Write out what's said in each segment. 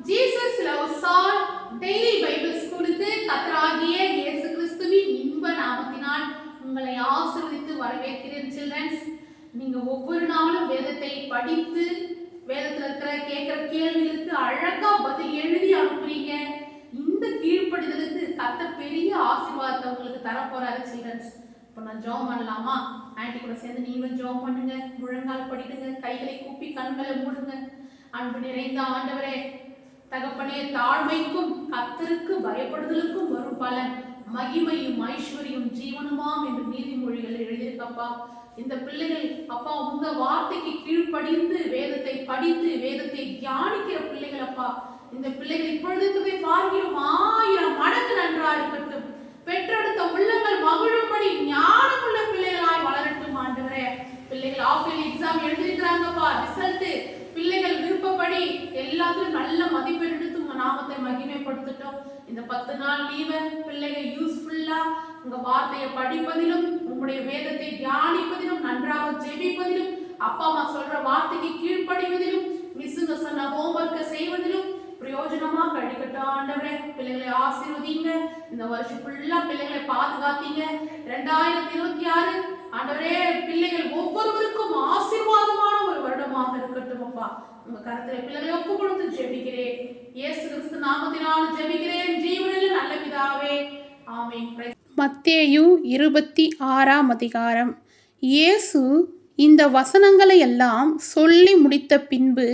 Jesus loves all daily Bible ஸ்கூலுக்கு கர்த்தராகிய இயேசு கிறிஸ்துவின் இன்ப நாமத்தினால் உங்களை ஆசீர்வதித்து வரவேற்கிறேன். சில்ட்ரன்ஸ், நீங்க ஒவ்வொரு நாளும் வேதத்தை படித்து வேதத்துல இருக்கிற கேட்கிற கேள்விகளுக்கு அழகா பதில் எழுதி அனுப்புறீங்க. இந்த கீழ்ப்படிதலுக்கு கர்த்தர் பெரிய ஆசீர்வாதத்தை உங்களுக்கு தரப்போறாரு. சில்ட்ரன்ஸ், இப்போ நான் ஜெபம் பண்ணலாமா? ஆன்டி கூட சேர்ந்து நீங்களும் ஜெபம் பண்ணுங்க. முழங்கால் படிடுங்க, கைகளை கூப்பி கண்களை மூடுங்க. அன்பு நிறைந்த ஆண்டவரே, தகப்பனே, தாழ்மைக்கும் கர்த்தருக்கு பயப்படுதலுக்கும் வரும் பலன் மகிமையும் ஐஸ்வர்யம் ஜீவனுமாம் என்று நீதிமொழிகள் எழுதியிருக்கப்பா. இந்த பிள்ளைகள் அப்பா உங்க வார்த்தைக்கு கீழ்ப்படிந்து வேதத்தை படித்து வேதத்தை தியானிக்கிற பிள்ளைகள் அப்பா. இந்த பிள்ளைகள் இப்பொழுது பார்க்கிறோம் 1000 மடங்கு நன்றா இருக்கட்டும். பெற்றெடுத்த உள்ளங்கள் மகிழும்படி ஞானமுள்ள பிள்ளைகளாய் வளரட்டும் ஆண்டவரே. பிள்ளைகள் ஆஃப் இயர்லி எக்ஸாம் எழுதியிருக்கிறாங்கப்பா. ரிசல்ட் பிள்ளைகள் விருப்பப்படி எல்லாத்துக்கும் நல்ல மதிப்பெண் எடுத்து உங்க நாமத்தை மகிமைப்படுத்தட்டும். இந்த 10 நாள் லீவை பிள்ளைகள் யூஸ்ஃபுல்லா உங்க வார்த்தையை படிப்பதிலும் உங்களுடைய வேதத்தை தியானிப்பதிலும் நன்றாக ஜெபிப்பதிலும் அப்பா அம்மா சொல்ற வார்த்தைக்கு கீழ்ப்படிவதிலும் மிஸ்ஸுங்க சொன்ன ஹோம்ஒர்க்கை செய்வதிலும் பிரயோஜனமா கழிக்கட்டும் ஆண்டவரே. பிள்ளைகளை ஆசீர்வதிங்க. இந்த வருஷம் ஃபுல்லா பிள்ளைகளை பாதுகாத்தீங்க. 2026 ஆண்டவரே, பிள்ளைகள் ஒவ்வொருவருக்கும் ஆசீர்வாதமான ஒரு வருடமாக இருக்கட்டும் அப்பா. உங்க கருத்துல பிள்ளைகளை ஒப்பு கொடுத்து ஜெபிக்கிறேன். இயேசு கிறிஸ்து நாமத்தினால் ஜெபிக்கிறேன் ஜீவனில் நல்ல பிதாவே, ஆமென். மத்தேயு 26ஆம் அதிகாரம். இயேசு இந்த வசனங்களை எல்லாம் சொல்லி முடித்த பின்பு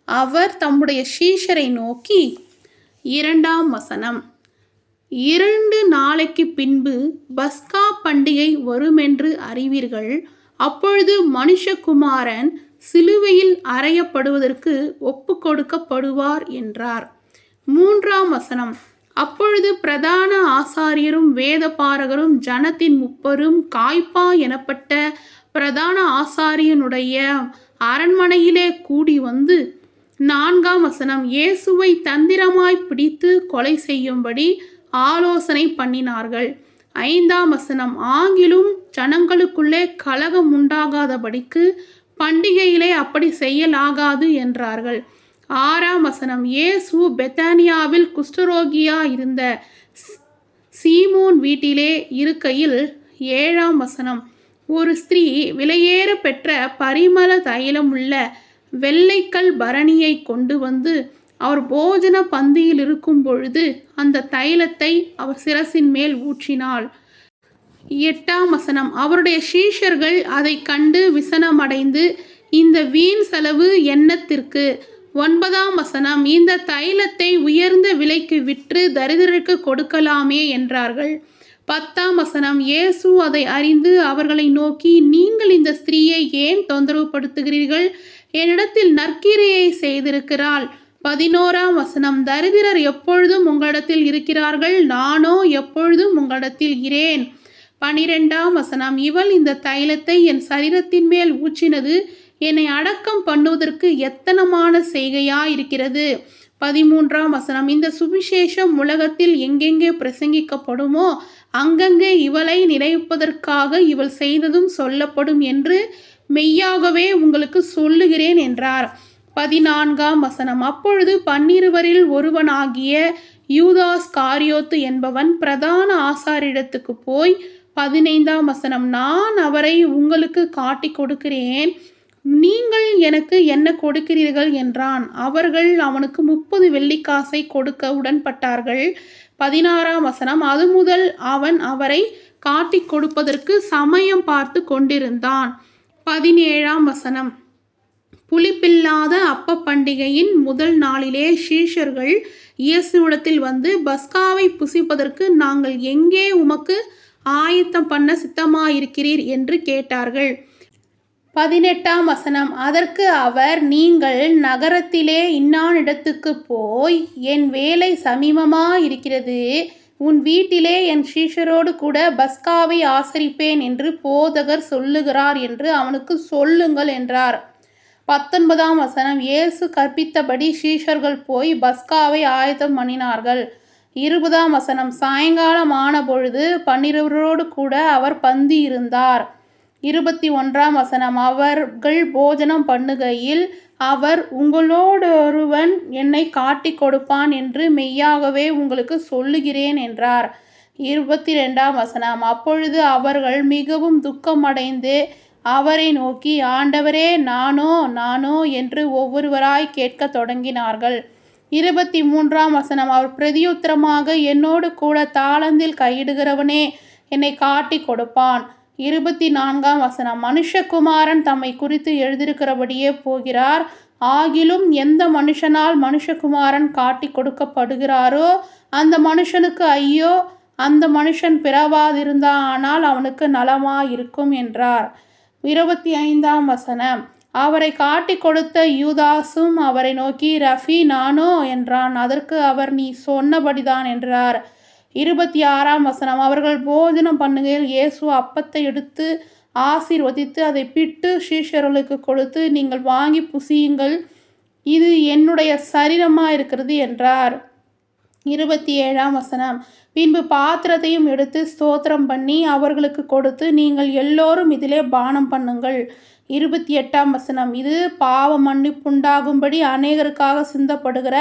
அவர் தம்முடைய சீஷரை நோக்கி, 2ஆம் வசனம், 2 நாளைக்கு பின்பு பஸ்கா பண்டிகை வருமென்று அறிவீர்கள். அப்பொழுது மனுஷகுமாரன் சிலுவையில் அறையப்படுவதற்கு ஒப்பு கொடுக்கப்படுவார் என்றார். 3ஆம் வசனம், அப்பொழுது பிரதான ஆசாரியரும் வேதபாரகரும் ஜனத்தின் முப்பரும் காய்பா எனப்பட்ட பிரதான ஆசாரியனுடைய அரண்மனையிலே கூடி வந்து 4ஆம் வசனம், இயேசுவை தந்திரமாய் பிடித்து கொலை செய்யும்படி ஆலோசனை பண்ணினார்கள். 5ஆம் வசனம், ஆகிலும் ஜனங்களுக்குள்ளே கலகம் உண்டாகாதபடிக்கு பண்டிகையிலே அப்படி செய்யலாகாது என்றார்கள். 6ஆம் வசனம், இயேசு பெத்தானியாவில் குஷ்டரோகியா இருந்த சீமோன் வீட்டிலே இருக்கையில். 7ஆம் வசனம், ஒரு ஸ்திரீ விலையேற பெற்ற பரிமள தைலம் உள்ள வெள்ளைக்கல் பரணியை கொண்டு வந்து அவர் போஜன பந்தியில் இருக்கும் பொழுது அந்த தைலத்தை அவர் சிரசின் மேல் ஊற்றினாள். 8ஆம் வசனம், அவருடைய சீஷர்கள் அதை கண்டு விசனமடைந்து இந்த வீண் செலவு என்னத்திற்கு? 9ஆம் வசனம், இந்த தைலத்தை உயர்ந்த விலைக்கு விற்று தரித்திரருக்கு கொடுக்கலாமே என்றார்கள். 10ஆம் வசனம், இயேசு அதை அறிந்து அவர்களை நோக்கி, நீங்கள் இந்த ஸ்திரீயை ஏன் தொந்தரவுப்படுத்துகிறீர்கள்? என்னிடத்தில் நற்கிரியை செய்திருக்கிறாள். 11ஆம் வசனம், தரித்திரர் எப்பொழுதும் உங்களிடத்தில் இருக்கிறார்கள், நானோ எப்பொழுதும் உங்களிடத்தில் இரேன். 12ஆம் வசனம், இவள் இந்த தைலத்தை என் சரீரத்தின் மேல் ஊற்றினது என்னை அடக்கம் பண்ணுவதற்கு எத்தனமான செய்கையாயிருக்கிறது. 13ஆம் வசனம், இந்த சுவிசேஷம் உலகத்தில் எங்கெங்கே பிரசங்கிக்கப்படுமோ அங்கங்கே இவளை நினைப்பதற்காக இவள் செய்ததும் சொல்லப்படும் என்று மெய்யாகவே உங்களுக்கு சொல்லுகிறேன் என்றார். 14ஆம் வசனம், அப்பொழுது 12 ஒருவனாகிய யூதாஸ் காரியோத்து என்பவன் பிரதான ஆசாரிடத்துக்கு போய் 15ஆம் வசனம், நான் அவரை உங்களுக்கு காட்டி கொடுக்கிறேன், நீங்கள் எனக்கு என்ன கொடுக்கிறீர்கள் என்றான். அவர்கள் அவனுக்கு 30 வெள்ளிக்காசை கொடுக்க உடன்பட்டார்கள். 16ஆம் வசனம், அது முதல் அவன் அவரை காட்டி கொடுப்பதற்கு சமயம் பார்த்து கொண்டிருந்தான். 17ஆம் வசனம், புளிப்பில்லாத அப்ப பண்டிகையின் முதல் நாளிலே சீஷர்கள் இயேசுவிடத்தில் வந்து, பஸ்காவை புசிப்பதற்கு நாங்கள் எங்கே உமக்கு ஆயத்தம் பண்ண சித்தமாயிருக்கிறீர் என்று கேட்டார்கள். 18ஆம் வசனம், அதற்கு அவர், நீங்கள் நகரத்திலே இன்னானிடத்துக்கு போய், என் வேலை சமீபமாயிருக்கிறது, உன் வீட்டிலே என் சீஷரோடு கூட பஸ்காவை ஆசரிப்பேன் என்று போதகர் சொல்லுகிறார் என்று அவனுக்கு சொல்லுங்கள் என்றார். 19ஆம் வசனம், இயேசு கற்பித்தபடி சீஷர்கள் போய் பஸ்காவை ஆயத்தம் பண்ணினார்கள். 20ஆம் வசனம், சாயங்காலம் ஆன பொழுது 12 கூட அவர் பந்தி இருந்தார். 21 வசனம். அவர்கள் போஜனம் பண்ணுகையில் அவர், உங்களோடொருவன் என்னை காட்டிக் கொடுப்பான் என்று மெய்யாகவே உங்களுக்கு சொல்லுகிறேன் என்றார். 22 வசனம். அப்பொழுது அவர்கள் மிகவும் துக்கமடைந்து அவரை நோக்கி, ஆண்டவரே, நானோ என்று ஒவ்வொருவராய் கேட்கத் தொடங்கினார்கள். 23 வசனம். அவர் பிரதியுத்தரமாக, என்னோடு கூட தாளந்தில் கையிடுகிறவனே என்னை காட்டிக் கொடுப்பான். 24 வசனம். மனுஷகுமாரன் தம்மை குறித்து எழுதியிருக்கிறபடியே போகிறார். ஆகிலும் எந்த மனுஷனால் மனுஷகுமாரன் காட்டிக் கொடுக்கப்படுகிறாரோ அந்த மனுஷனுக்கு ஐயோ, அந்த மனுஷன் பிறவாதிருந்தானால் அவனுக்கு நலமாயிருக்கும் என்றார். 25 வசனம். அவரை காட்டிக் கொடுத்த யூதாசும் அவரை நோக்கி, ரஃபி, நானோ என்றான். அதற்கு அவர், நீ சொன்னபடிதான் என்றார். 26 வசனம். அவர்கள் போஜனம் பண்ணுகையில் இயேசு அப்பத்தை எடுத்து ஆசீர்வதித்து அதை பிட்டு சீஷர்களுக்கு கொடுத்து, நீங்கள் வாங்கி புசியுங்கள், இது என்னுடைய சரீரமாயிருக்கிறது என்றார். 27 வசனம். பின்பு பாத்திரத்தையும் எடுத்து ஸ்தோத்திரம் பண்ணி அவர்களுக்கு கொடுத்து, நீங்கள் எல்லோரும் இதிலே பானம் பண்ணுங்கள். 28 வசனம். இது பாவ மன்னிப்புண்டாகும்படி அநேகருக்காக சிந்தப்படுகிற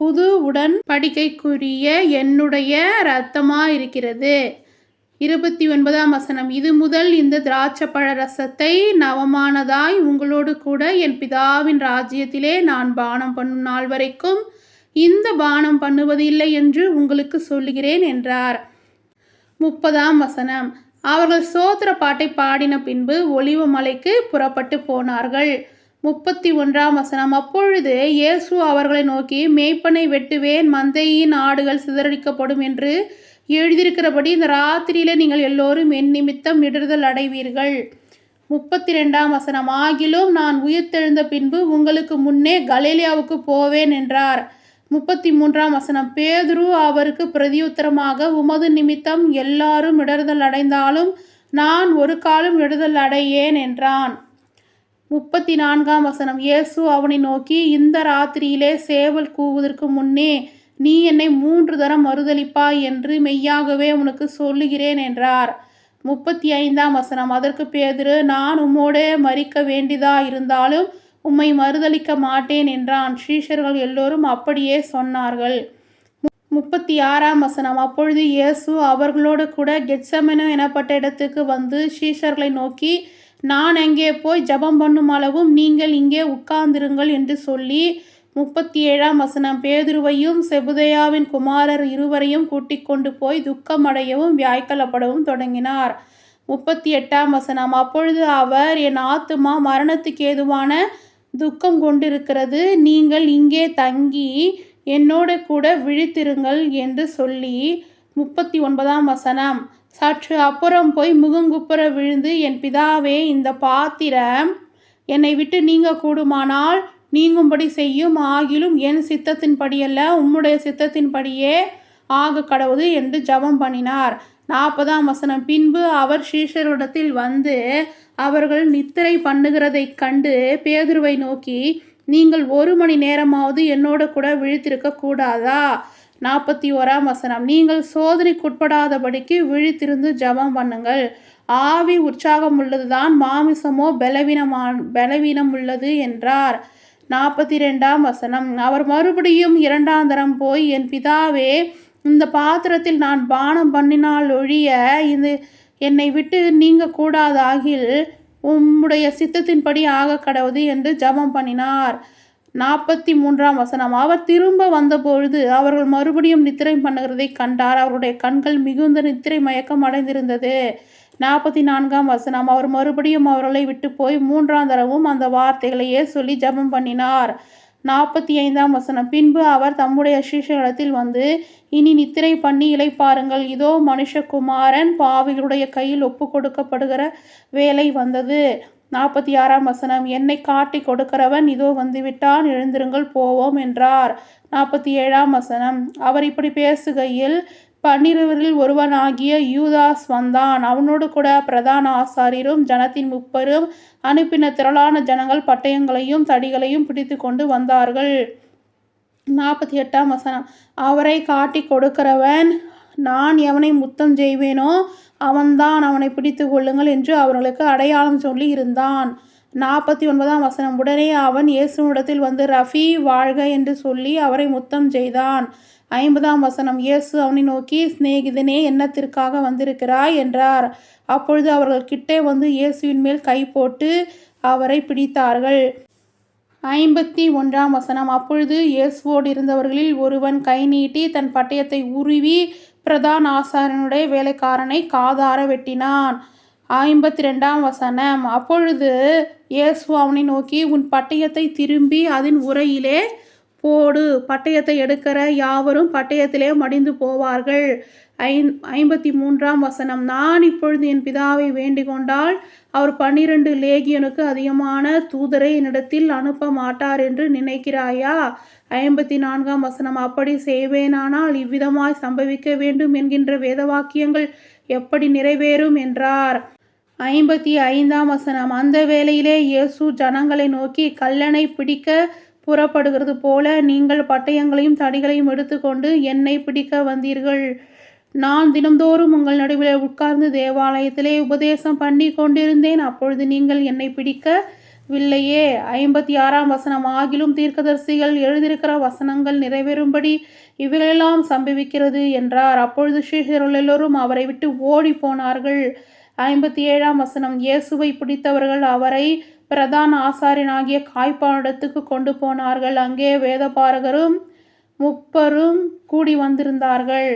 புது உடன்படிக்கைக்குரிய என்னுடைய இரத்தமாயிருக்கிறது. 29 வசனம். இது முதல் இந்த திராட்சைப்பழ ரசத்தை நவமானதாய் உங்களோடு கூட என் பிதாவின் ராஜ்யத்திலே நான் பானம் பண்ணும் நாள் வரைக்கும் இந்த பானம் பண்ணுவது இல்லை என்று உங்களுக்கு சொல்லுகிறேன் என்றார். 30 வசனம். அவர்கள் ஸ்தோத்திர பாட்டை பாடின பின்பு ஒலிவ மலைக்கு புறப்பட்டு போனார்கள். 31 வசனம். அப்பொழுது இயேசு அவர்களை நோக்கி, மேய்ப்பனை வெட்டுவேன், மந்தையின் ஆடுகள் சிதறடிக்கப்படும் என்று எழுதியிருக்கிறபடி இந்த ராத்திரியிலே நீங்கள் எல்லோரும் என் நிமித்தம் இடறுதல் அடைவீர்கள். 32 வசனம். ஆகிலும் நான் உயிர்த்தெழுந்த பின்பு உங்களுக்கு முன்னே கலிலேயாவுக்கு போவேன் என்றார். 33 வசனம். பேதுரு அவருக்கு பிரதியுத்தரமாக, உமது நிமித்தம் எல்லாரும் இடறுதல் அடைந்தாலும் நான் ஒரு காலும் இடறுதல் அடையேன் என்றான். 34 வசனம். இயேசு அவனை நோக்கி, இந்த ராத்திரியிலே சேவல் கூவுவதற்கு முன்னே நீ என்னை 3 தரம் மறுதலிப்பாய் என்று மெய்யாகவே உனக்கு சொல்லுகிறேன் என்றார். 35 வசனம். அதற்கு பேதுரு, நான் உம்மோடே மரிக்க வேண்டியதா இருந்தாலும் உம்மை மறுதலிக்க மாட்டேன் என்றான். சீஷர்கள் எல்லோரும் அப்படியே சொன்னார்கள். 36 வசனம். அப்பொழுது இயேசு அவர்களோடு கூட கெத்செமனே எனப்பட்ட இடத்துக்கு வந்து சீஷர்களை நோக்கி, நான் அங்கே போய் ஜெபம் பண்ணும் அளவும் நீங்கள் இங்கே உட்கார்ந்திருங்கள் என்று சொல்லி 37 வசனம். பேதுருவையும் செபதேயாவின் குமாரர் இருவரையும் கூட்டிக் கொண்டு போய் துக்கமடையவும் வியாய்க்கலப்படவும் தொடங்கினார். 38 வசனம். அப்பொழுது அவர், என் ஆத்துமா மரணத்துக்கு ஏதுவான துக்கம் கொண்டிருக்கிறது, நீங்கள் இங்கே தங்கி என்னோடு கூட விழித்திருங்கள் என்று சொல்லி 39 வசனம். சற்று அப்புறம் போய் முகங்குப்புற விழுந்து, என் பிதாவே, இந்த பாத்திரம் என்னை விட்டு நீங்க கூடுமானால் நீங்கும்படி செய்யும், ஆகிலும் என் சித்தத்தின்படியல்ல உம்முடைய சித்தத்தின்படியே ஆக கடவுது என்று ஜெபம் பண்ணினார். 40 வசனம். பின்பு அவர் சீஷரிடத்தில் வந்து அவர்கள் நித்திரை பண்ணுகிறதைக் கண்டு பேதுருவை நோக்கி, நீங்கள் 1 மணி நேரமாவது என்னோடு கூட விழித்திருக்க கூடாதா? 41 வசனம். நீங்கள் சோதனைக்குட்படாதபடிக்கு விழித்திருந்து ஜெபம் பண்ணுங்கள். ஆவி உற்சாகம் உள்ளதுதான், மாமிசமோ பலவீனம் உள்ளது என்றார். 42 வசனம். அவர் மறுபடியும் 2ஆம் தரம் போய், என் பிதாவே, இந்த பாத்திரத்தில் நான் பானம் பண்ணினால் ஒழிய இது என்னை விட்டு நீங்க கூடாதாகில் உம்முடைய சித்தத்தின்படி ஆக கடவுது என்று ஜெபம் பண்ணினார். 43 வசனம். அவர் திரும்ப வந்தபொழுது அவர்கள் மறுபடியும் நித்திரை பண்ணுகிறதை கண்டார். அவருடைய கண்கள் மிகுந்த நித்திரை மயக்கம் அடைந்திருந்தது. 44 வசனம். அவர் மறுபடியும் அவர்களை விட்டு போய் 3ஆம் தரவும் அந்த வார்த்தைகளையே சொல்லி ஜெபம் பண்ணினார். 45 வசனம். பின்பு அவர் தம்முடைய சீஷர்களிடத்தில் வந்து, இனி நித்திரை பண்ணி இளைப்பாருங்கள், இதோ மனுஷகுமாரன் பாவிகளுடைய கையில் ஒப்பு கொடுக்கப்படுகிற வேலை வந்தது. 46 வசனம். என்னை காட்டி கொடுக்கிறவன் இதோ வந்துவிட்டான், எழுந்திருங்கள், போவோம் என்றார். 47 வசனம். அவர் இப்படி பேசுகையில் 12 ஒருவனாகிய யூதாஸ் வந்தான். அவனோடு கூட பிரதான ஆசாரியரும் ஜனத்தின் முப்பரும் அனுப்பின திரளான ஜனங்கள் பட்டயங்களையும் தடிகளையும் பிடித்து கொண்டு வந்தார்கள். 48 வசனம். அவரை காட்டி கொடுக்கிறவன் நான் எவனை முத்தம் செய்வேனோ அவன்தான் அவனை பிடித்து கொள்ளுங்கள் என்று அவர்களுக்கு அடையாளம் சொல்லி இருந்தான். 49ஆம் வசனம். உடனே அவன் இயேசுவிடத்தில் வந்து ரஃபி வாழ்க என்று சொல்லி அவரை முத்தம் செய்தான். 50ஆம் வசனம். இயேசு அவனை நோக்கி, சிநேகிதனே, என்னத்திற்காக வந்திருக்கிறாய் என்றார். அப்பொழுது அவர்கள் கிட்டே வந்து இயேசுவின் மேல் கை போட்டு அவரை பிடித்தார்கள். 51ஆம் வசனம். அப்பொழுது இயேசுவோடு இருந்தவர்களில் ஒருவன் கை நீட்டி தன் பட்டயத்தை உருவி பிரதான ஆசாரியனுடைய வேலைக்காரனை காதார வெட்டினான். 52ஆம் வசனம். அப்பொழுது இயேசு அவனை நோக்கி, உன் பட்டயத்தை திரும்பி அதன் உறையிலே போடு, பட்டயத்தை எடுக்கிற யாவரும் பட்டயத்திலே மடிந்து போவார்கள். 53ஆம் வசனம். நான் இப்பொழுது என் பிதாவை வேண்டிக் கொண்டால் அவர் 12 லேகியனுக்கு அதிகமான தூதரை என்னிடத்தில் அனுப்ப மாட்டார் என்று நினைக்கிறாயா? 54ஆம் வசனம். அப்படி செய்வேனானால் இவ்விதமாய் சம்பவிக்க வேண்டும் என்கின்ற வேதவாக்கியங்கள் எப்படி நிறைவேறும் என்றார். 55ஆம் வசனம். அந்த வேளையிலே இயேசு ஜனங்களை நோக்கி, கள்ளனை பிடிக்க புறப்படுகிறது போல நீங்கள் பட்டயங்களையும் தடிகளையும் எடுத்துக்கொண்டு என்னை பிடிக்க வந்தீர்கள். நான் தினம்தோறும் உங்கள் நடுவிலே உட்கார்ந்து தேவாலயத்திலே உபதேசம் பண்ணி கொண்டிருந்தேன். அப்பொழுது நீங்கள் என்னை பிடிக்கவில்லையே. 56ஆம் வசனம். ஆகிலும் தீர்க்கதரிசிகள் எழுதியிருக்கிற வசனங்கள் நிறைவேறும்படி இவைகளெல்லாம் சம்பவிக்கிறது என்றார். அப்பொழுது சீஷர்கள் எல்லோரும் அவரை விட்டு ஓடி போனார்கள். 57ஆம் வசனம். இயேசுவை பிடித்தவர்கள் அவரை பிரதான ஆசாரியனாகிய காய்பானிடத்துக்கு கொண்டு போனார்கள். அங்கே வேதபாரகரும் 30 கூடி வந்திருந்தார்கள்.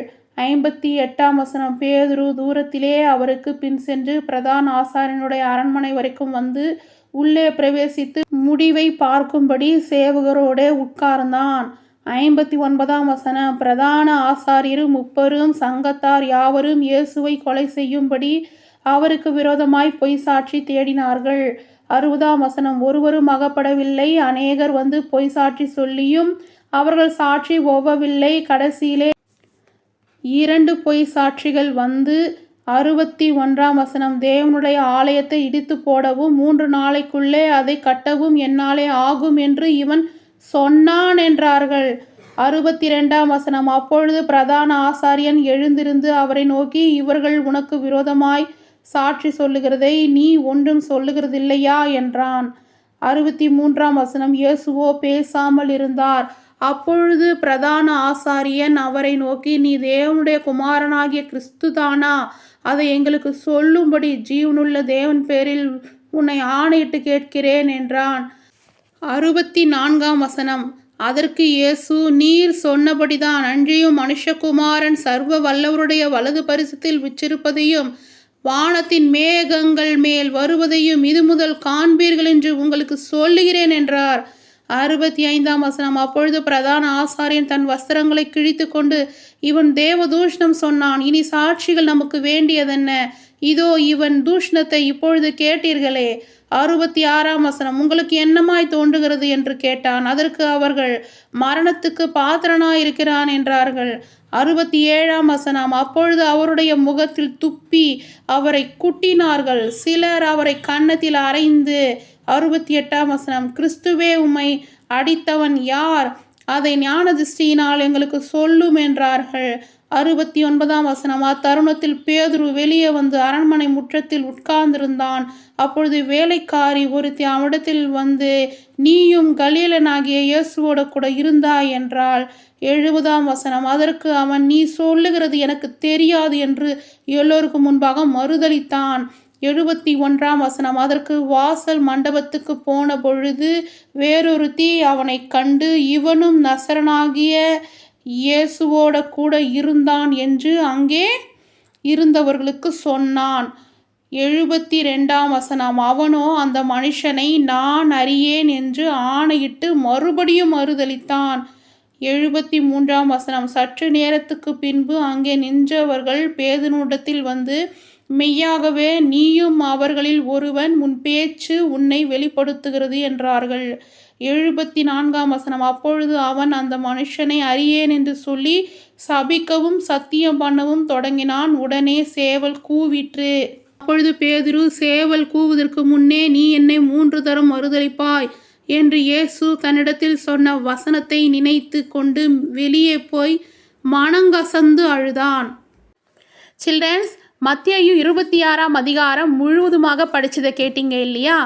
58ஆம் வசனம். பேதுரு தூரத்திலே அவருக்கு பின் சென்று பிரதான ஆசாரியனுடைய அரண்மனை வரைக்கும் வந்து உள்ளே பிரவேசித்து முடிவை பார்க்கும்படி சேவகரோடே உட்கார்ந்தான். 59ஆம் வசனம். பிரதான ஆசாரியரும் 30 சங்கத்தார் யாவரும் இயேசுவை கொலை செய்யும்படி அவருக்கு விரோதமாய் பொய் சாட்சி தேடினார்கள். 60ஆம் வசனம். ஒருவரும் அகப்படவில்லை. அநேகர் வந்து பொய் சாட்சி சொல்லியும் அவர்கள் சாட்சி ஒவ்வவில்லை. கடைசியிலே 2 பொய் சாட்சிகள் வந்து. 61ஆம் வசனம். தேவனுடைய ஆலயத்தை இடித்து போடவும் 3 நாளைக்குள்ளே அதை கட்டவும் என்னாலே ஆகும் என்று இவன் சொன்னான் என்றார்கள். 62ஆம் வசனம். அப்பொழுது பிரதான ஆசாரியன் எழுந்திருந்து அவரை நோக்கி, இவர்கள் உனக்கு விரோதமாய் சாட்சி சொல்லுகிறதை நீ ஒன்றும் சொல்லுகிறதில்லையா என்றான். 63ஆம் வசனம். இயேசுவோ பேசாமல் இருந்தார். அப்பொழுது பிரதான ஆசாரியன் அவரை நோக்கி, நீ தேவனுடைய குமாரனாகிய கிறிஸ்துதானா? அதை எங்களுக்கு சொல்லும்படி ஜீவனுள்ள தேவன் பேரில் உன்னை ஆணையிட்டு கேட்கிறேன் என்றான். 64ஆம் வசனம். அதற்கு இயேசு, நீர் சொன்னபடிதான், அன்றியும் மனுஷகுமாரன் சர்வ வல்லவருடைய வலது பரிசத்தில் விற்றிருப்பதையும் வானத்தின் மேகங்கள் மேல் வருவதையும் இது முதல் காண்பீர்கள் என்று உங்களுக்கு சொல்லுகிறேன் என்றார். 65ஆம் வசனம். அப்பொழுது பிரதான ஆசாரியன் தன் வஸ்திரங்களை கிழித்து கொண்டு, இவன் தேவ தூஷணம் சொன்னான், இனி சாட்சிகள் நமக்கு வேண்டியதென்ன? இதோ இவன் தூஷணத்தை இப்பொழுது கேட்டீர்களே. 66ஆம் வசனம். உங்களுக்கு என்னமாய் தோன்றுகிறது என்று கேட்டான். அதற்கு அவர்கள், மரணத்துக்கு பாத்திரனாயிருக்கிறான் என்றார்கள். 67ஆம் வசனம். அப்பொழுது அவருடைய முகத்தில் துப்பி அவரை குட்டினார்கள். சிலர் அவரை கன்னத்தில் அறைந்து. 68ஆம் வசனம். கிறிஸ்துவே, உம்மை அடித்தவன் யார்? அதை ஞான திருஷ்டியினால் எங்களுக்கு சொல்லும் என்றார்கள். 69ஆம் வசனம். அத்தருணத்தில் பேதுரு வெளியே வந்து அரண்மனை முற்றத்தில் உட்கார்ந்திருந்தான். அப்பொழுது வேலைக்காரி ஒருத்தி அவனிடத்தில் வந்து, நீயும் கலிலேயனாகிய இயேசுவோடு கூட இருந்தாய் என்றாள். 70ஆம் வசனம். அதற்கு அவன், நீ சொல்லுகிறது எனக்கு தெரியாது என்று எல்லோருக்கும் முன்பாக மறுதலித்தான். 71ஆம் வசனம். அதற்கு வாசல் மண்டபத்துக்கு போன பொழுது வேறொருத்தி அவனை கண்டு, இவனும் நசரனாகிய இயேசுவோட கூட இருந்தான் என்று அங்கே இருந்தவர்களுக்கு சொன்னான். 72ஆம் வசனம். அவனோ அந்த மனுஷனை நான் அறியேன் என்று ஆணையிட்டு மறுபடியும் மறுதலித்தான். 73ஆம் வசனம். சற்று நேரத்துக்கு பின்பு அங்கே நின்றவர்கள் பேதுருவினிடத்தில் வந்து, மெய்யாகவே நீயும் அவர்களில் ஒருவன், உன் பேச்சு உன்னை வெளிப்படுத்துகிறது என்றார்கள். 74ஆம் வசனம். அப்பொழுது அவன் அந்த மனுஷனை அறியேன் என்று சொல்லி சபிக்கவும் சத்தியம் பண்ணவும் தொடங்கினான். உடனே சேவல் கூவிற்று. அப்பொழுது பேதுரு, சேவல் கூவுவதற்கு முன்னே நீ என்னை 3 தரம் மறுதலிப்பாய் என்று இயேசு தன்னிடத்தில் சொன்ன வசனத்தை நினைத்து கொண்டு வெளியே போய் மனங்கசந்து அழுதான். சில்ட்ரன்ஸ், மத்தேயு 26ஆம் அதிகாரம் முழுவதுமாக படிச்சதை கேட்டீங்க இல்லையா?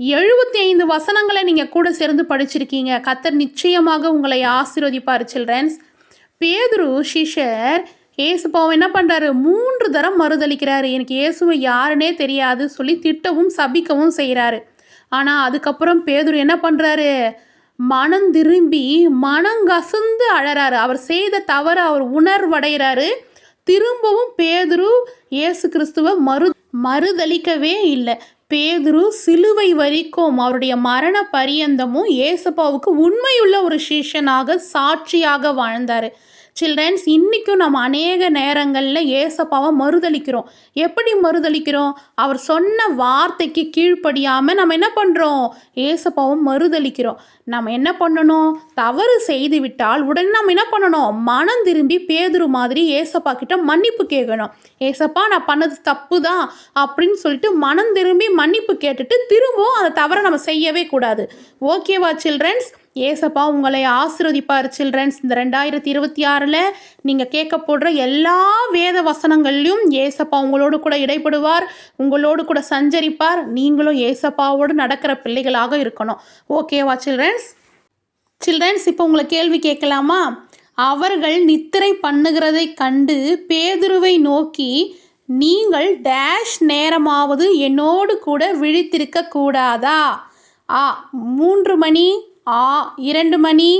75 வசனங்களை நீங்கள் கூட சேர்ந்து படிச்சிருக்கீங்க. கர்த்தர் நிச்சயமாக உங்களை ஆசீர்வதிப்பார் சில்ட்ரன்ஸ். பேதுரு சிஷ்யர் ஏசுப்பாவை என்ன பண்ணுறாரு? 3 தரம் மறுதளிக்கிறாரு. எனக்கு இயேசுவை யாருன்னே தெரியாது சொல்லி திட்டவும் சபிக்கவும் செய்கிறாரு. ஆனால் அதுக்கப்புறம் பேதுரு என்ன பண்ணுறாரு? மனம் திரும்பி மனங்கசந்து அழறாரு. அவர் செய்த தவறு அவர் உணர்வடைகிறாரு. திரும்பவும் பேதுரு இயேசு கிறிஸ்துவை மறுதளிக்கவே இல்லை. பேதுரு சிலுவை வரைக்கும் அவருடைய மரண பரியந்தமும் ஏசப்பாவுக்கு உண்மையுள்ள ஒரு சிஷ்யனாக சாட்சியாக வாழ்ந்தார். சில்ட்ரன்ஸ், இன்றைக்கும் நம்ம அநேக நேரங்களில் ஏசப்பாவை மறுதளிக்கிறோம். எப்படி மறுதளிக்கிறோம்? அவர் சொன்ன வார்த்தைக்கு கீழ்ப்படியாமல் நம்ம என்ன பண்ணுறோம்? ஏசப்பாவை மறுதளிக்கிறோம். நம்ம என்ன பண்ணணும்? தவறு செய்து விட்டால் உடனே நம்ம என்ன பண்ணணும்? மனம் திரும்பி பேதுரு மாதிரி ஏசப்பா கிட்ட மன்னிப்பு கேட்கணும். ஏசப்பா, நான் பண்ணது தப்பு தான் அப்படின்னு சொல்லிட்டு மனம் திரும்பி மன்னிப்பு கேட்டுட்டு திரும்பவும் அந்த தவறை நம்ம செய்யவே கூடாது. ஓகேவா சில்ட்ரன்ஸ்? ஏசப்பா உங்களை ஆசீர்வதிப்பார் சில்ட்ரன்ஸ். இந்த 2026 நீங்கள் கேட்க போடுற எல்லா வேத வசனங்கள்லையும் ஏசப்பா உங்களோடு கூட இடைப்படுவார், உங்களோடு கூட சஞ்சரிப்பார். நீங்களும் ஏசப்பாவோடு நடக்கிற பிள்ளைகளாக இருக்கணும். ஓகேவா சில்ட்ரன்ஸ்? இப்போ உங்களை கேள்வி கேட்கலாமா? அவர்கள் நித்திரை பண்ணுகிறதை கண்டு பேதுருவை நோக்கி, நீங்கள் டேஷ் நேரமாவது என்னோடு கூட விழித்திருக்க கூடாதா? 3 மணி, 2 மணி,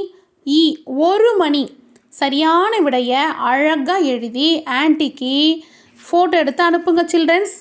1 மணி. சரியான விடைய அழகாக எழுதி ஆன்ட்டிக்கு ஃபோட்டோ எடுத்து அனுப்புங்க சில்ட்ரன்ஸ்.